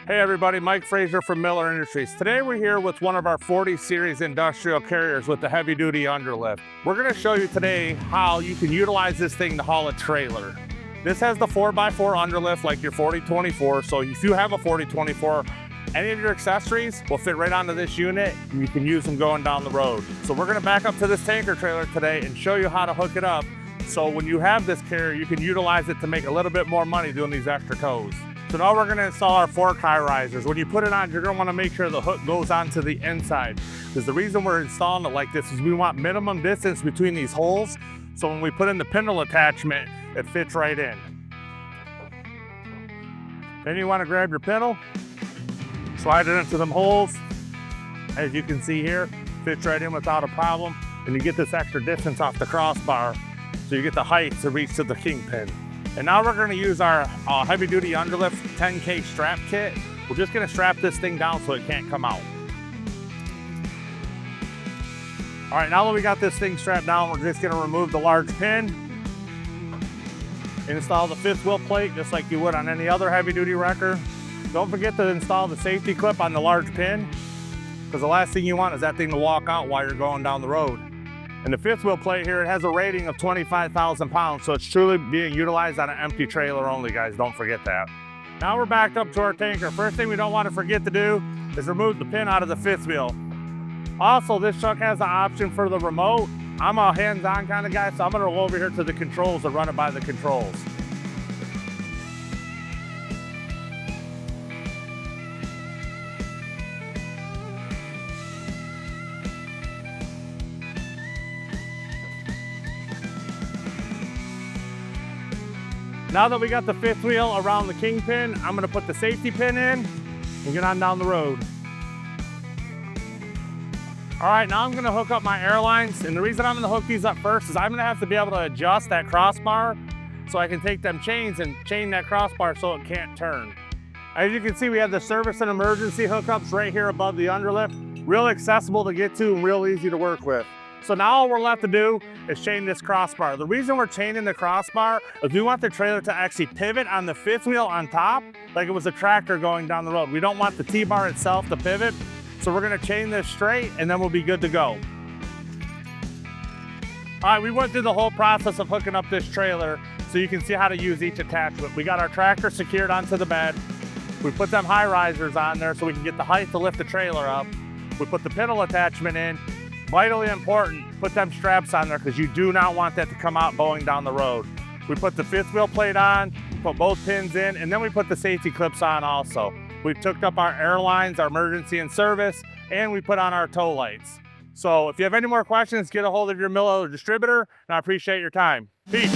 Hey everybody, Mike Frazier from Miller Industries. Today we're here with one of our 40 series industrial carriers with the heavy duty underlift. We're gonna show you today how you can utilize this thing to haul a trailer. This has the 4x4 underlift like your 4024, so if you have a 4024, any of your accessories will fit right onto this unit and you can use them going down the road. So we're gonna back up to this tanker trailer today and show you how to hook it up. So when you have this carrier, you can utilize it to make a little bit more money doing these extra tows. So now we're gonna install our fork high risers. When you put it on, you're gonna wanna make sure the hook goes onto the inside. Because the reason we're installing it like this is we want minimum distance between these holes. So when we put in the pintle attachment, it fits right in. Then you wanna grab your pintle, slide it into them holes. As you can see here, fits right in without a problem. And you get this extra distance off the crossbar. So you get the height to reach to the kingpin. And now we're gonna use our heavy duty underlift 10K strap kit. We're just gonna strap this thing down so it can't come out. All right, now that we got this thing strapped down, we're just gonna remove the large pin, install the fifth wheel plate just like you would on any other heavy duty wrecker. Don't forget to install the safety clip on the large pin, because the last thing you want is that thing to walk out while you're going down the road. And the fifth wheel plate here, it has a rating of 25,000 pounds, so it's truly being utilized on an empty trailer only, guys. Don't forget that. Now we're backed up to our tanker. First thing we don't want to forget to do is remove the pin out of the fifth wheel. Also, this truck has an option for the remote. I'm a hands-on kind of guy, so I'm gonna go over here to the controls and run it by the controls. Now that we got the fifth wheel around the kingpin, I'm gonna put the safety pin in and get on down the road. All right, now I'm gonna hook up my airlines. And the reason I'm gonna hook these up first is I'm gonna have to be able to adjust that crossbar so I can take them chains and chain that crossbar so it can't turn. As you can see, we have the service and emergency hookups right here above the underlift. Real accessible to get to and real easy to work with. So now all we're left to do is chain this crossbar. The reason we're chaining the crossbar is we want the trailer to actually pivot on the fifth wheel on top like it was a tractor going down the road. We don't want the T-bar itself to pivot. So we're gonna chain this straight and then we'll be good to go. All right, we went through the whole process of hooking up this trailer so you can see how to use each attachment. We got our tractor secured onto the bed. We put them high risers on there so we can get the height to lift the trailer up. We put the pintle attachment in. Vitally important, put them straps on there because you do not want that to come out going down the road. We put the fifth wheel plate on, put both pins in, and then we put the safety clips on also. We've hooked up our airlines, our emergency and service, and we put on our tow lights. So if you have any more questions, get a hold of your Miller distributor, and I appreciate your time. Peace.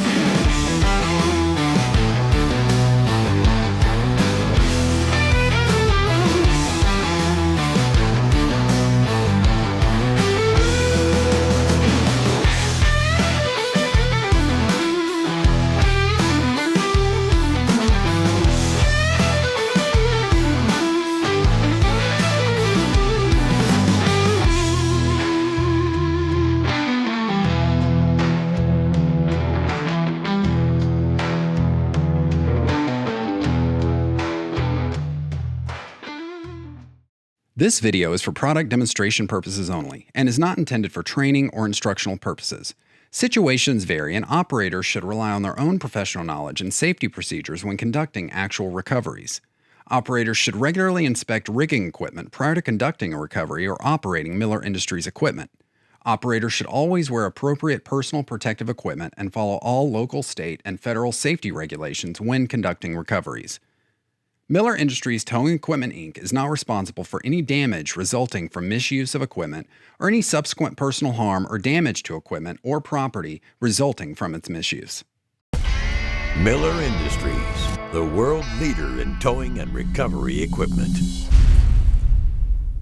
This video is for product demonstration purposes only and is not intended for training or instructional purposes. Situations vary and operators should rely on their own professional knowledge and safety procedures when conducting actual recoveries. Operators should regularly inspect rigging equipment prior to conducting a recovery or operating Miller Industries equipment. Operators should always wear appropriate personal protective equipment and follow all local, state, and federal safety regulations when conducting recoveries. Miller Industries Towing Equipment Inc. is not responsible for any damage resulting from misuse of equipment or any subsequent personal harm or damage to equipment or property resulting from its misuse. Miller Industries, the world leader in towing and recovery equipment.